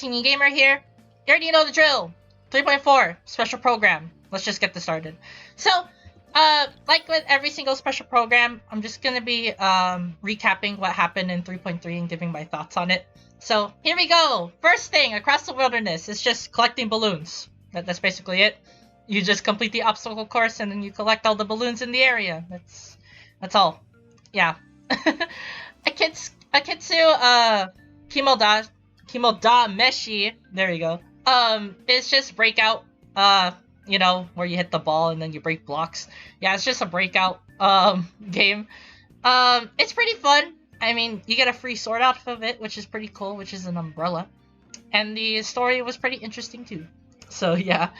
Teeny Gamer here. You already know the drill. 3.4 special program. Let's just get this started. So, like with every single special program, I'm just gonna be recapping what happened in 3.3 and giving my thoughts on it. So here we go. First thing, across the wilderness, it's just collecting balloons. That's basically it. You just complete the obstacle course and then you collect all the balloons in the area. That's all. Yeah. Akitsu Kimoda Meshi, there you go. It's just breakout, you know, where you hit the ball and then you break blocks. Yeah, it's just a breakout game. It's pretty fun. I mean, you get a free sword out of it, which is pretty cool, which is an umbrella. And the story was pretty interesting too. So yeah.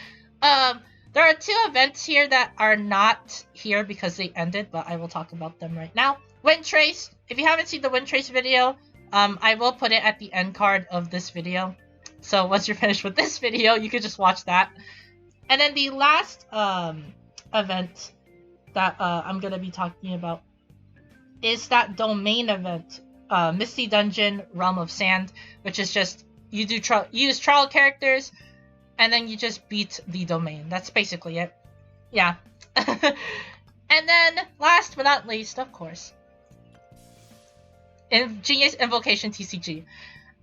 There are 2 events here that are not here because they ended, but I will talk about them right now. Wind Trace. If you haven't seen the Wind Trace video, I will put it at the end card of this video. So once you're finished with this video, you can just watch that. And then the last event that I'm going to be talking about is that domain event, Misty Dungeon Realm of Sand, which is just you use trial characters and then you just beat the domain. That's basically it. Yeah. And then last but not least, of course, Genius Invocation TCG.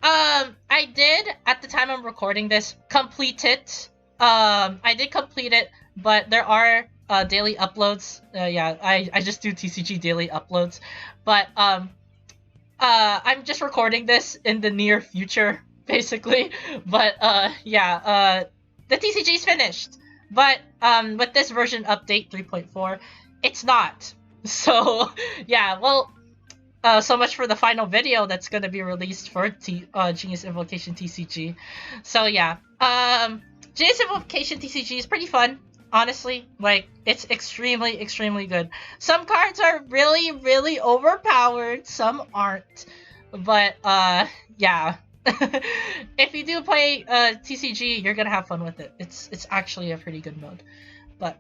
I did, at the time I'm recording this, complete it. I did complete it, but there are daily uploads. Yeah, I just do TCG daily uploads. But I'm just recording this in the near future, basically. But yeah, the TCG is finished. But with this version update 3.4, it's not. So yeah, well, so much for the final video that's gonna be released for Genius Invocation TCG. So yeah, Genius Invocation TCG is pretty fun, honestly. Like, it's extremely good. Some cards are really overpowered, some aren't. But yeah. If you do play TCG, you're gonna have fun with it. It's actually a pretty good mode. But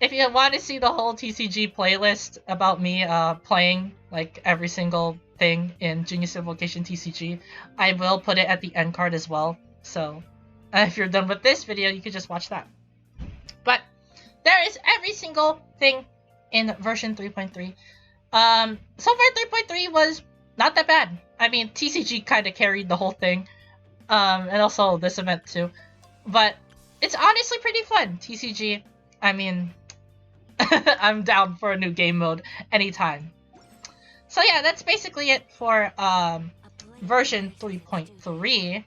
if you want to see the whole TCG playlist about me playing like every single thing in Genius Invocation TCG, I will put it at the end card as well. So if you're done with this video, you can just watch that. But there is every single thing in version 3.3. So far 3.3 was not that bad. I mean, TCG kind of carried the whole thing, and also this event too. But it's honestly pretty fun. TCG, I mean, I'm down for a new game mode anytime. So yeah, that's basically it for version 3.3.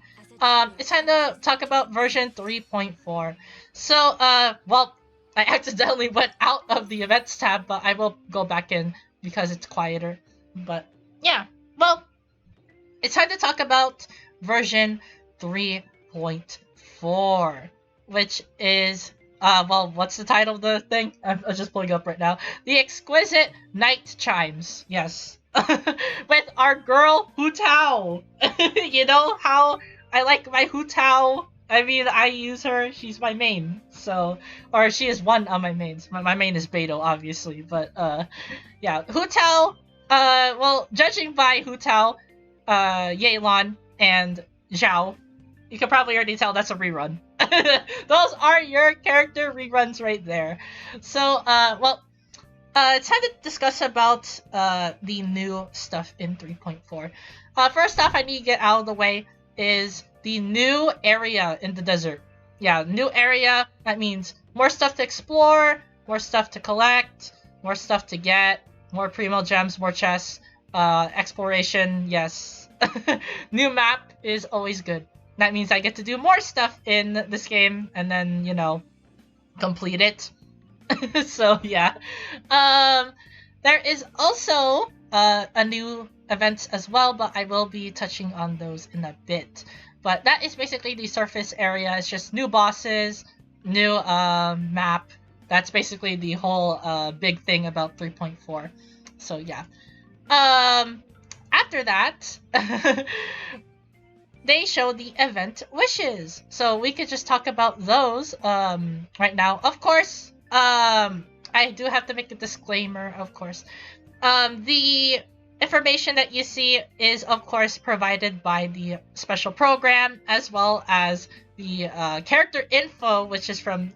It's time to talk about version 3.4. So, well, I accidentally went out of the events tab, but I will go back in because it's quieter. But yeah, well, it's time to talk about version 3.4, which is, well, what's the title of the thing? I'm just pulling up right now. The Exquisite Night Chimes. Yes. With our girl, Hu Tao. You know how I like my Hu Tao? I mean, I use her. She's my main. So, or she is one of my mains. My main is Beidou, obviously. But, yeah. Hu Tao, well, judging by Hu Tao, yelan, and xiao, you can probably already tell that's a rerun. Those are your character reruns right there. So, well, it's time to discuss about the new stuff in 3.4. First off, I need to get out of the way is the new area in the desert. Yeah, new area, that means more stuff to explore, more stuff to collect, more stuff to get, more primo gems, more chests, exploration, yes. New map is always good. That means I get to do more stuff in this game and then, you know, complete it. So yeah. There is also a new event as well, but I will be touching on those in a bit. But that is basically the surface area. It's just new bosses, new map. That's basically the whole big thing about 3.4. So yeah. After that, they show the event wishes. So we could just talk about those right now. Of course, I do have to make a disclaimer, of course. The information that you see is, of course, provided by the special program, as well as the character info, which is from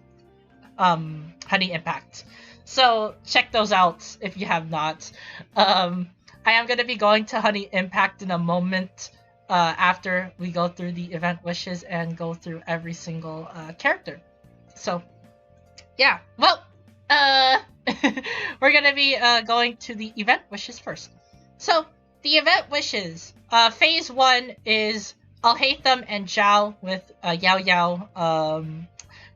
Honey Impact. So check those out if you have not. I am going to be going to Honey Impact in a moment after we go through the event wishes and go through every single character. So, yeah. Well, we're going to be going to the event wishes first. So, the event wishes. Phase 1 is Alhaitham and Xiao with yaoyao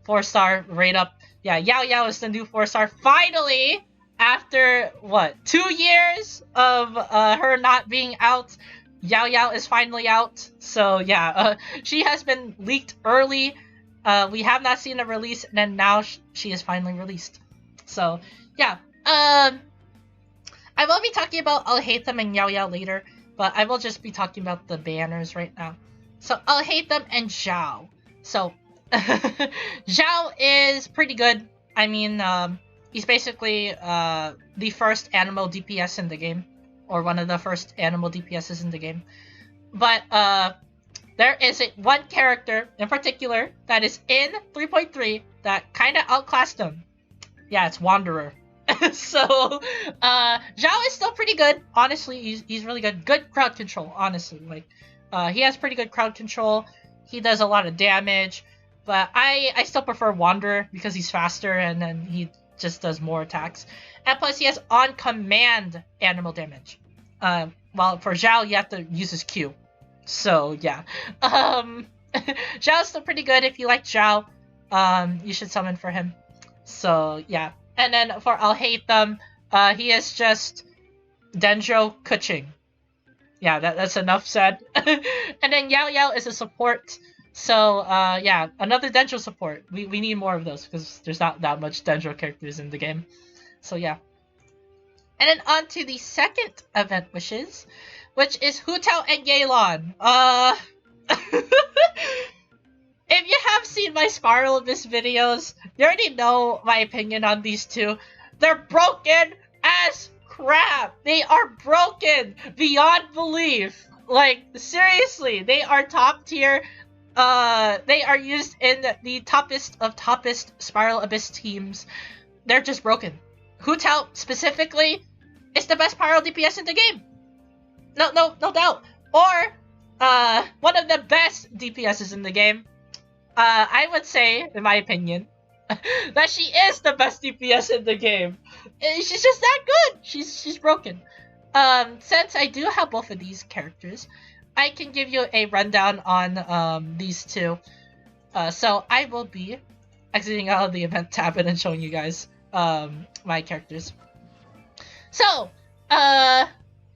4-star rate up. Yeah, yaoyao is the new 4-star. Finally, after what, 2 years of her not being out, yaoyao is finally out. So yeah, she has been leaked early. We have not seen a release, and then now she is finally released. So yeah, I will be talking about alhaitham and yaoyao later, but I will just be talking about the banners right now. So alhaitham and xiao. So Xiao is pretty good. I mean, he's basically the first animal DPS in the game, or one of the first animal DPSs in the game. But there is one character in particular that is in 3.3 that kind of outclassed him. Yeah, it's Wanderer. So Xiao is still pretty good. Honestly, he's really good. Good crowd control. Honestly, like he has pretty good crowd control. He does a lot of damage. But I still prefer Wanderer because he's faster and then he just does more attacks. And plus he has on-command animal damage. While for Xiao, you have to use his Q. So, yeah. Xiao's still pretty good. If you like Xiao, you should summon for him. So, yeah. And then for alhaitham, he is just Dendro Keqing. Yeah, that's enough said. And then yaoyao is a support. So, yeah, another Dendro support. We need more of those because there's not that much Dendro characters in the game. So, yeah. And then on to the second event wishes, which is Hu Tao and Yelan. If you have seen my Spiral Abyss videos, you already know my opinion on these two. They're broken as crap. They are broken beyond belief. Like, seriously, they are top tier. They are used in the toppest of toppest Spiral Abyss teams. They're just broken. Hu Tao specifically is the best Pyro DPS in the game. No doubt. Or one of the best DPSs in the game. I would say, in my opinion, that she is the best DPS in the game. She's just that good. She's broken. Since I do have both of these characters, I can give you a rundown on these two. So I will be exiting out of the event tab and then showing you guys my characters. So,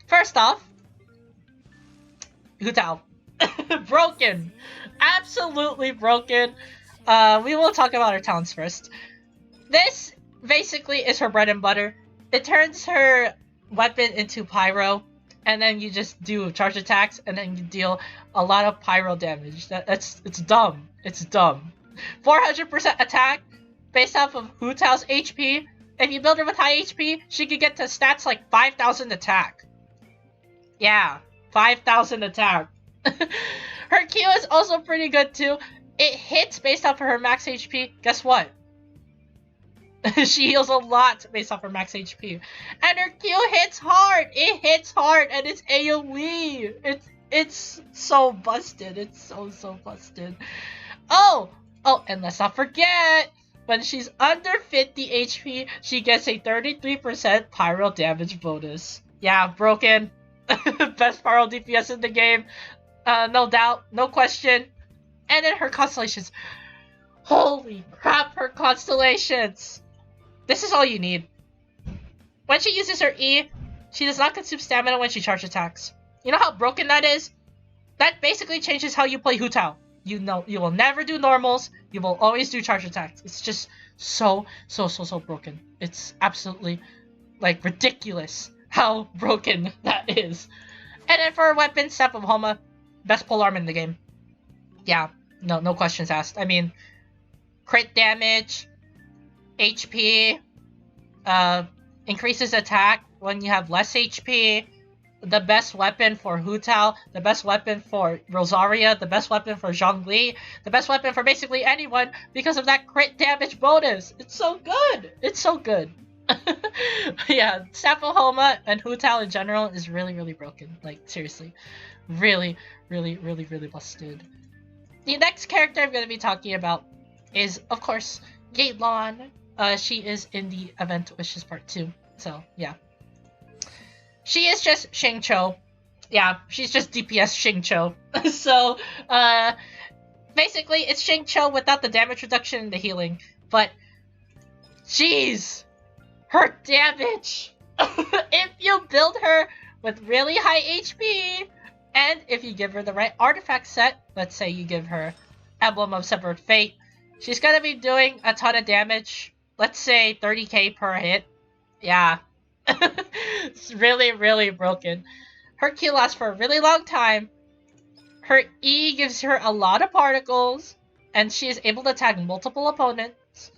first off, Hu Tao. Broken. Absolutely broken. We will talk about her talents first. This basically is her bread and butter. It turns her weapon into pyro, and then you just do charge attacks, and then you deal a lot of pyro damage. It's dumb. It's dumb. 400% attack based off of Hu Tao's HP. If you build her with high HP, she could get to stats like 5,000 attack. Yeah, 5,000 attack. Her Q is also pretty good too. It hits based off of her max HP. Guess what? She heals a lot based off her max HP. And her Q hits hard! It hits hard and it's AoE! It's so busted. It's so busted. Oh, and let's not forget, when she's under 50 HP, she gets a 33% pyro damage bonus. Yeah, broken. Best pyro DPS in the game. No doubt, no question. And then her constellations. Holy crap, her constellations! This is all you need. When she uses her E, she does not consume stamina when she charge attacks. You know how broken that is? That basically changes how you play Hu Tao. You know, you will never do normals. You will always do charge attacks. It's just so broken. It's absolutely, like, ridiculous how broken that is. And then for her weapon, Step of Homa, best polearm in the game. Yeah, no questions asked. I mean, crit damage, HP, increases attack when you have less HP, the best weapon for Hu Tao, the best weapon for Rosaria, the best weapon for Zhongli, the best weapon for basically anyone because of that crit damage bonus. It's so good. It's so good. Yeah, Sapo Homa and Hu Tao in general is really, really broken. Like, seriously. Really, really, really, really busted. The next character I'm going to be talking about is, of course, Yelan. She is in the event Wishes Part 2. So, yeah. She is just Xingqiu. Yeah, she's just DPS Xingqiu. So, basically, it's Xingqiu without the damage reduction and the healing. But, jeez, her damage! If you build her with really high HP, and if you give her the right artifact set, let's say you give her Emblem of Severed Fate, she's gonna be doing a ton of damage. Let's say 30k per hit. Yeah. It's really, really broken. Her Q lasts for a really long time. Her E gives her a lot of particles, and she is able to tag multiple opponents.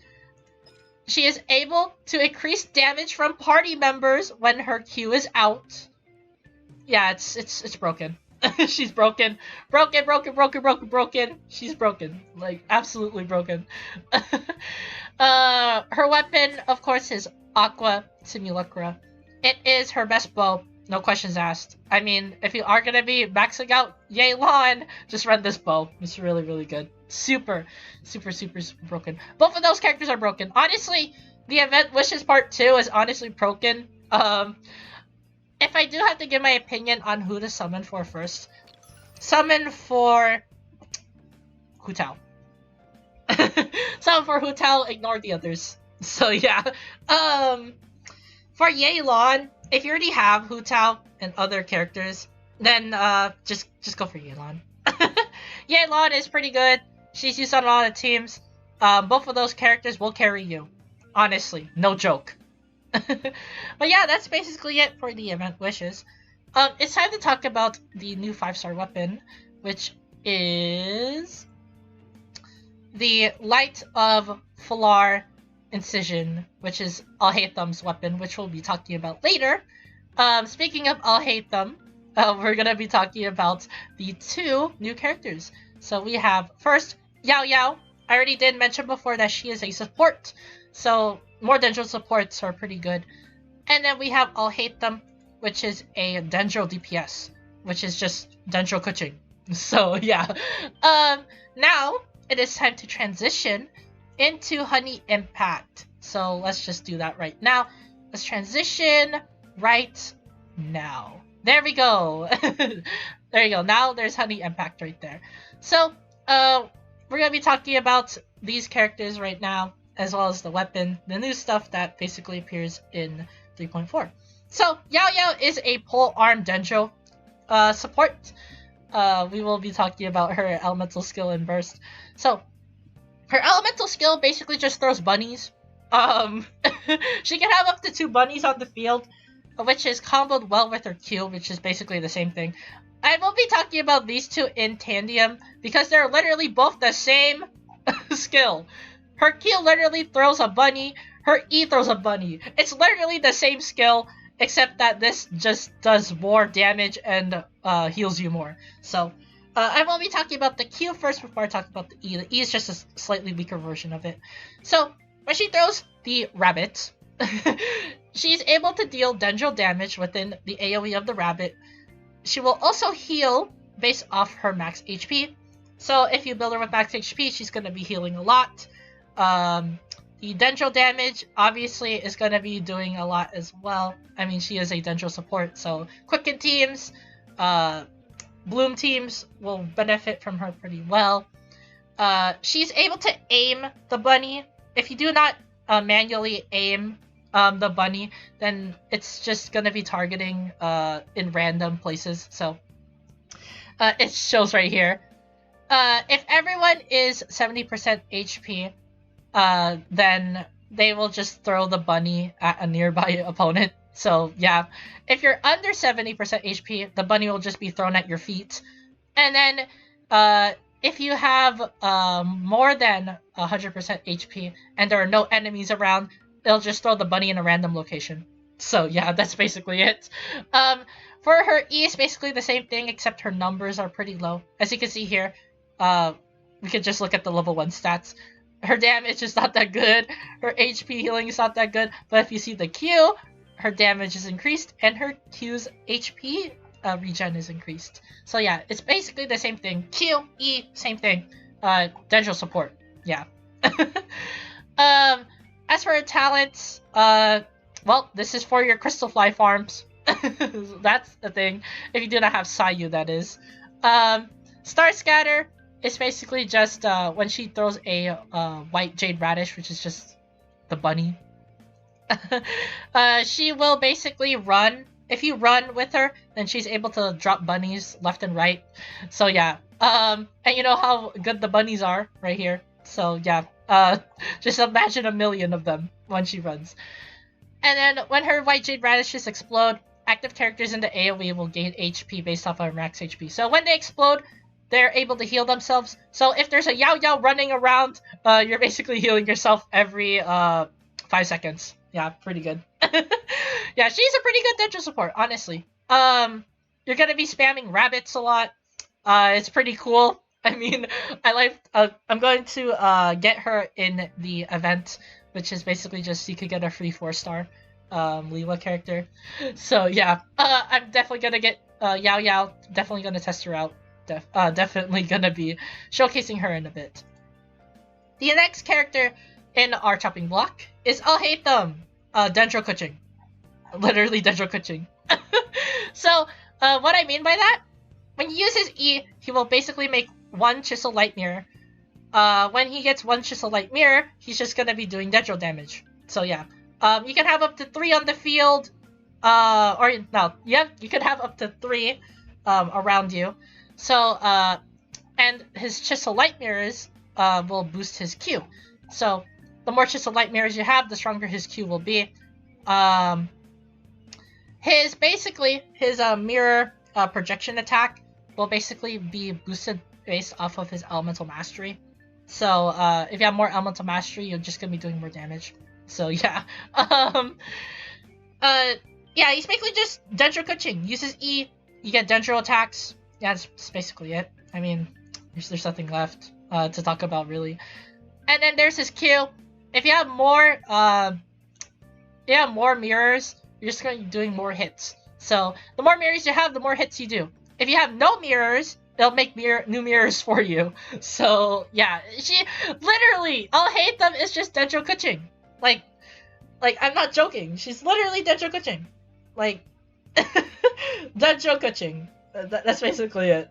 She is able to increase damage from party members when her Q is out. Yeah, it's broken. She's broken. Broken. She's broken. Like, absolutely broken. Her weapon, of course, is Aqua Simulacra. It is her best bow, no questions asked. I mean, if you are gonna be maxing out Yelan, just run this bow. It's really, really good. Super broken. Both of those characters are broken. Honestly, the event Wishes Part 2 is honestly broken. If I do have to give my opinion on who to summon for first, summon for Hu Tao. Summon for Hu Tao, ignore the others. So yeah. For Yelan, if you already have Hu Tao and other characters, then just go for Yelan. Yelan is pretty good. She's used on a lot of teams. Both of those characters will carry you. Honestly, no joke. But yeah, that's basically it for the event wishes. It's time to talk about the new 5-star weapon, which is the Light of Falar Incision, which is Alhaitham's weapon, which we'll be talking about later. Speaking of Alhaitham, we're gonna be talking about the 2 new characters. So we have first Yaoyao. I already did mention before that she is a support, so more Dendro supports are pretty good. And then we have alhaitham, which is a Dendro DPS, which is just Dendro Keqing. So yeah. Now it is time to transition into Honey Impact. So let's just do that right now. Let's transition right now. There we go. There you go. Now there's Honey Impact right there. So we're gonna be talking about these characters right now, as well as the weapon, the new stuff that basically appears in 3.4. So Yaoyao is a pole arm Dendro support. We will be talking about her elemental skill and burst. So her elemental skill basically just throws bunnies. She can have up to 2 bunnies on the field, which is comboed well with her Q, which is basically the same thing. I will be talking about these 2 in tandem because they're literally both the same skill. Her Q literally throws a bunny, her E throws a bunny. It's literally the same skill, except that this just does more damage and heals you more. So I will be talking about the Q first before I talk about the E. The E is just a slightly weaker version of it. So when she throws the rabbit, she's able to deal Dendro damage within the AoE of the rabbit. She will also heal based off her max HP. So if you build her with max HP, she's going to be healing a lot. The Dendro damage obviously is going to be doing a lot as well. I mean, she is a Dendro support, so Quicken teams, Bloom teams will benefit from her pretty well. She's able to aim the bunny. If you do not manually aim the bunny, then it's just going to be targeting in random places. So it shows right here. If everyone is 70% HP, then they will just throw the bunny at a nearby opponent. So yeah, if you're under 70% HP, the bunny will just be thrown at your feet. And then if you have more than 100% HP and there are no enemies around, they'll just throw the bunny in a random location. So yeah, that's basically it. For her E is basically the same thing, except her numbers are pretty low. As you can see here, we could just look at the level 1 stats. Her damage is not that good, her HP healing is not that good, but if you see the Q, her damage is increased, and her Q's HP regen is increased. So yeah, it's basically the same thing. Q, E, same thing. Dendro support, yeah. As for her talents, well, this is for your crystal fly farms. That's the thing. If you do not have Sayu, that is. Star Scatter is basically just when she throws a white jade radish, which is just the bunny. She will basically run. If you run with her, then she's able to drop bunnies left and right. So yeah. And you know how good the bunnies are right here. So yeah. Just imagine a million of them when she runs. And then when her white jade radishes explode, active characters in the AoE will gain HP based off of max HP. So when they explode, they're able to heal themselves. So if there's a yaoyao running around, you're basically healing yourself every 5 seconds. Yeah, pretty good. Yeah, she's a pretty good Dendro support, honestly. You're gonna be spamming rabbits a lot. It's pretty cool. I mean, I'm going to get her in the event, which is basically just you could get a free 4-star Leela character. So yeah, I'm definitely gonna get yaoyao. Definitely gonna test her out. Definitely gonna be showcasing her in a bit. The next character in our chopping block is alhaitham, Dendro Keqing. Literally Dendro Keqing. So what I mean by that, when you use his E, he will basically make 1 Chisel Light Mirror. When he gets 1 Chisel Light Mirror, he's just gonna be doing Dendro damage. So yeah, you can have up to 3 on the field, or no, yeah, you could have up to 3 around you. So and his Chisel Light Mirrors will boost his Q. So the more Chisel Light Mirrors you have, the stronger his Q will be. His mirror projection attack will basically be boosted based off of his elemental mastery. So if you have more elemental mastery, you're just gonna be doing more damage. So yeah, yeah, he's basically just Dendro Keqing. Uses E, you get Dendro attacks. Yeah, that's basically it. I mean, there's nothing left to talk about really. And then there's his Q. If you have more, mirrors, you're just gonna be doing more hits. So the more mirrors you have, the more hits you do. If you have no mirrors, they'll make new mirrors for you. So yeah, she literally alhaitham is just Dendro Keqing. Like I'm not joking. She's literally Dendro Keqing. Like Dendro Keqing. That's basically it.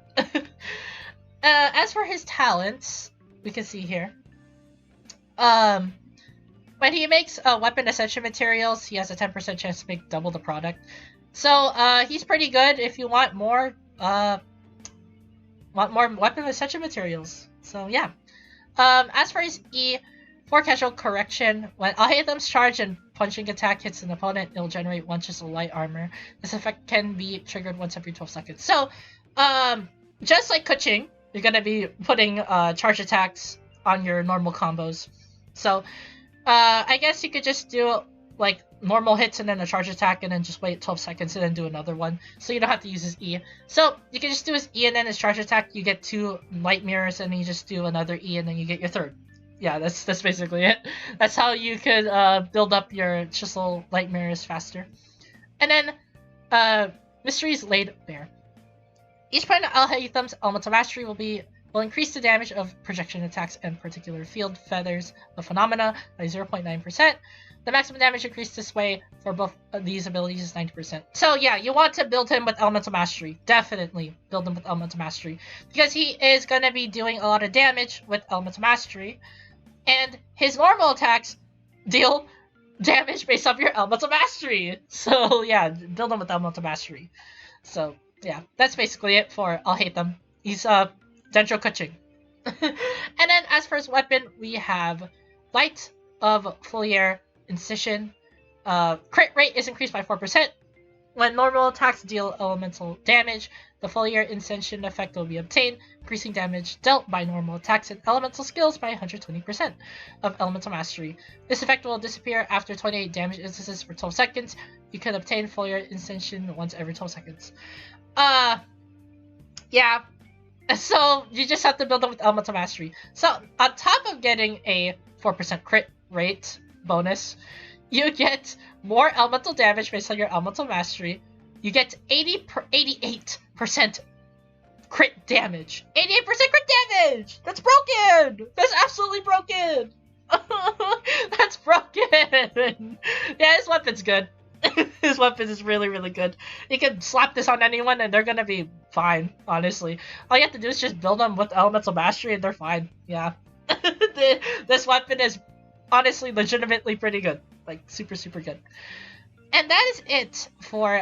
As for his talents, we can see here. When he makes weapon ascension materials, he has a 10% chance to make double the product. So he's pretty good if you want more weapon ascension materials. So yeah. As for his E, for casual correction, when alhaitham's charge and punching attack hits an opponent, it'll generate 1 Chisel Light Armor. This effect can be triggered once every 12 seconds. So just like Keqing, you're gonna be putting charge attacks on your normal combos. So I guess you could just do like normal hits and then a charge attack and then just wait 12 seconds and then do another one. So you don't have to use his E. So you can just do his E and then his charge attack, you get 2 light mirrors and then you just do another E and then you get your 3rd. Yeah, that's basically it. That's how you could build up your Chisel Light Mirrors faster. And then Mystery's Laid Bare. Each point of alhaitham's elemental mastery will increase the damage of projection attacks and particular field feathers of phenomena by 0.9%. The maximum damage increase this way for both of these abilities is 90%. So yeah, you want to build him with elemental mastery. Definitely build him with elemental mastery. Because he is going to be doing a lot of damage with elemental mastery. And his normal attacks deal damage based off your elemental mastery. So yeah, build him with elemental mastery. So yeah, that's basically it for alhaitham. He's Dendro Keqing. And then as for his weapon, we have Light of Foliar Incision. Crit rate is increased by 4%. When normal attacks deal elemental damage, the Foliar Incision effect will be obtained. increasing damage dealt by normal attacks and elemental skills by 120% of elemental mastery. This effect will disappear after 28 damage instances for 12 seconds. You can obtain foliar extension once every 12 seconds. Yeah. So you just have to build them with elemental mastery. So on top of getting a 4% crit rate bonus, you get more elemental damage based on your elemental mastery. You get 88% crit damage. 88% crit damage! That's broken! That's absolutely broken! That's broken! Yeah, his weapon's good. His weapon is really, really good. You can slap this on anyone and they're gonna be fine, honestly. All you have to do is just build them with elemental mastery and they're fine. Yeah. This weapon is honestly legitimately pretty good. Like, super, super good. And that is it for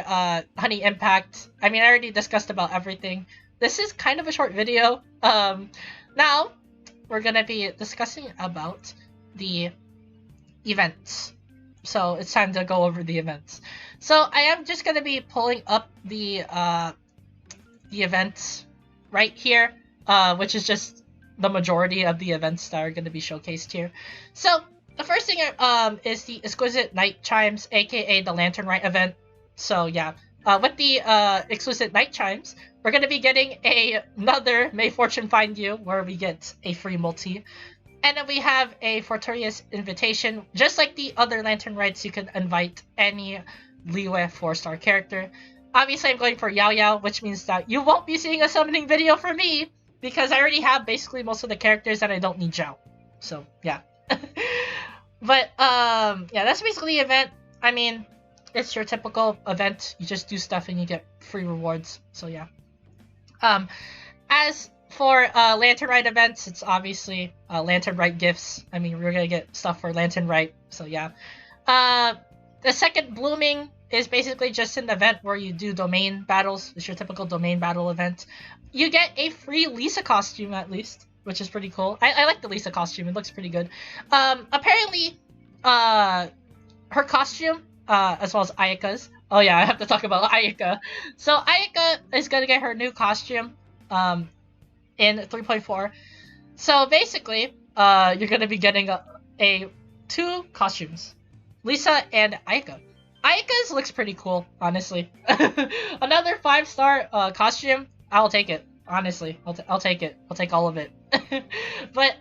Honey Impact. I mean, I already discussed about everything. This is kind of a short video. Now, we're gonna be discussing about the events. So it's time to go over the events. So I am just gonna be pulling up the events right here, which is just the majority of the events that are gonna be showcased here. So the first thing is the Exquisite Night Chimes, aka the Lantern Rite event. So yeah, with the Exquisite Night Chimes, we're gonna be getting another May Fortune Find You, where we get a free multi. And then we have a Fortuitous Invitation. Just like the other Lantern Rites, you can invite any Liyue 4-star character. Obviously, I'm going for yaoyao, which means that you won't be seeing a summoning video for me, because I already have basically most of the characters and I don't need xiao. So, yeah. But, yeah, that's basically the event. I mean, it's your typical event. You just do stuff and you get free rewards. So, yeah. As for Lantern Rite events, it's obviously Lantern Rite gifts. I mean, we're gonna get stuff for Lantern Rite, so yeah. The second blooming is basically just an event where you do domain battles. It's your typical domain battle event. You get a free Lisa costume at least, which is pretty cool. I like the Lisa costume. It looks pretty good. Apparently, her costume, as well as Ayaka's. Oh yeah, I have to talk about Ayaka. So Ayaka is gonna get her new costume. In 3.4. So basically, you're gonna be getting two costumes, Lisa and Ayaka. Ayaka's looks pretty cool, honestly. Another 5-star costume, I'll take it. Honestly, I'll take it. I'll take all of it. But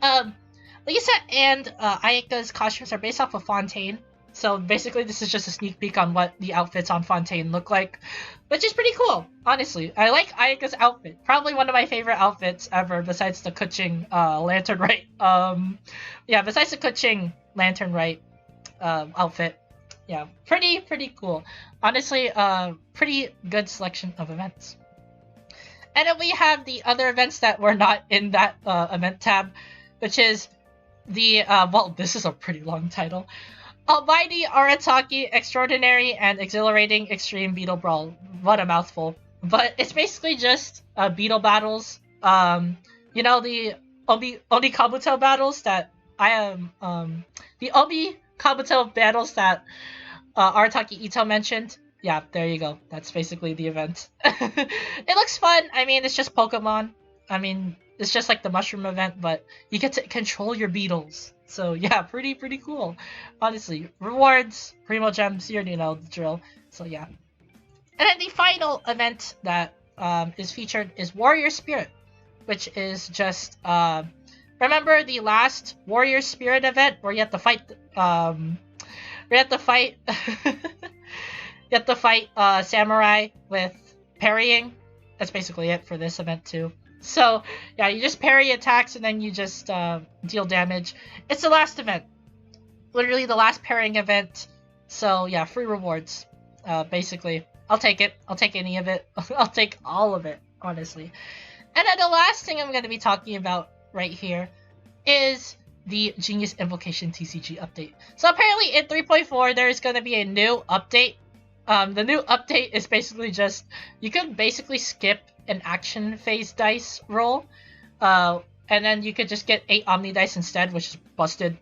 Lisa and Ayaka's costumes are based off of Fontaine. So basically, this is just a sneak peek on what the outfits on Fontaine look like, which is pretty cool, honestly. I like Ayaka's outfit. Probably one of my favorite outfits ever, besides the Keqing Lantern Rite. Yeah, besides the Keqing Lantern Rite outfit. Yeah, pretty cool. Honestly, pretty good selection of events. And then we have the other events that were not in that event tab, which is the, well, this is a pretty long title. Almighty Arataki Extraordinary and Exhilarating Extreme Beetle Brawl. What a mouthful. But it's basically just beetle battles. You know, the Oni Kabuto battles that I am, the Omi Kabuto battles that Arataki Ito mentioned. Yeah, there you go. That's basically the event. It looks fun. I mean, it's just Pokemon. I mean, it's just like the mushroom event, but you get to control your beetles. So yeah, pretty cool. Honestly, rewards, Primo Gems, you already know the drill. So yeah. And then the final event that is featured is Warrior Spirit, which is just remember the last Warrior Spirit event where you have to fight you have to fight Samurai with parrying. That's basically it for this event too. So, yeah, you just parry attacks and then you just deal damage. It's the last event. Literally the last parrying event. So, yeah, free rewards. Basically. I'll take it. I'll take any of it. I'll take all of it, honestly. And then the last thing I'm going to be talking about right here is the Genius Invocation TCG update. So, apparently in 3.4, there's going to be a new update. The new update is basically just, you can basically skip an action phase dice roll, and then you could just get 8 Omni dice instead, which is busted.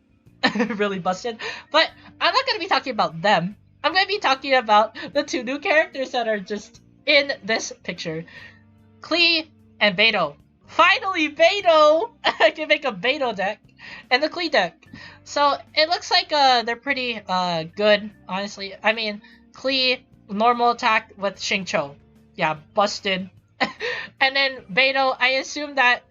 Really busted. But I'm not going to be talking about them. I'm going to be talking about the 2 new characters that are just in this picture. Klee and Beto. Finally, Beto! I can make a Beto deck and the Klee deck. So it looks like they're pretty good, honestly. I mean, Klee normal attack with Xingqiu. Yeah, busted. And then Beto, I assume that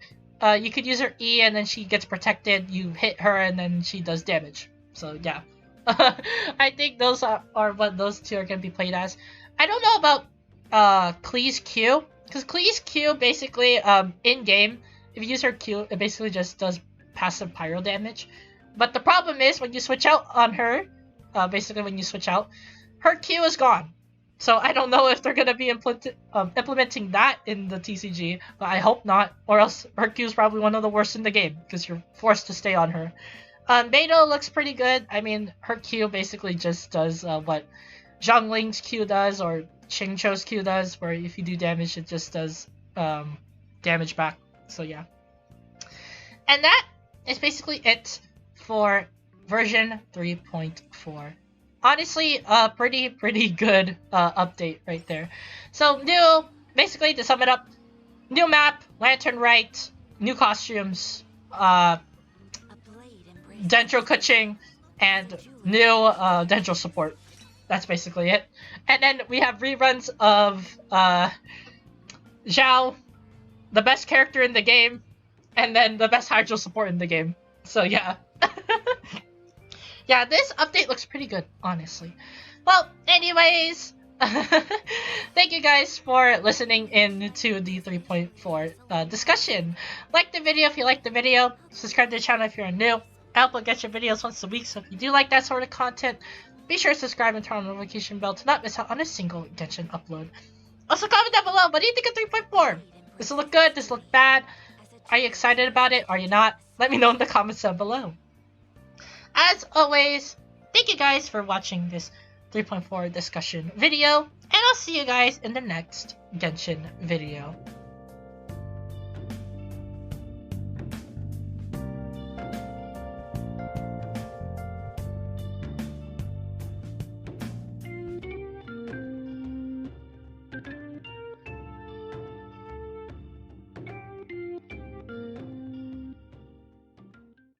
you could use her E and then she gets protected. You hit her and then she does damage. So yeah. I think those are what those two are going to be played as. I don't know about Klee's Q. Because Klee's Q basically, in game, if you use her Q, it basically just does passive pyro damage. But the problem is when you switch out on her, basically when you switch out, her Q is gone. So I don't know if they're gonna be implementing that in the TCG, but I hope not, or else her Q is probably one of the worst in the game because you're forced to stay on her. Beidou looks pretty good. I mean, her Q basically just does what Zhongling's Q does, or Xingqiu's Q does, where if you do damage, it just does damage back. So yeah. And that is basically it for version 3.4. Honestly, pretty good update right there. So new, basically to sum it up, new map, Lantern Rite, new costumes, Dendro Keqing, and new Dendro support. That's basically it. And then we have reruns of Xiao, the best character in the game, and then the best Hydro support in the game. So yeah. Yeah, this update looks pretty good, honestly. Well, anyways, thank you guys for listening in to the 3.4 discussion. Like the video if you like the video. Subscribe to the channel if you're new. I upload Genshin videos once a week, so if you do like that sort of content, be sure to subscribe and turn on the notification bell to not miss out on a single Genshin upload. Also, comment down below, what do you think of 3.4? Does it look good? Does it look bad? Are you excited about it? Are you not? Let me know in the comments down below. As always, thank you guys for watching this 3.4 discussion video, and I'll see you guys in the next Genshin video.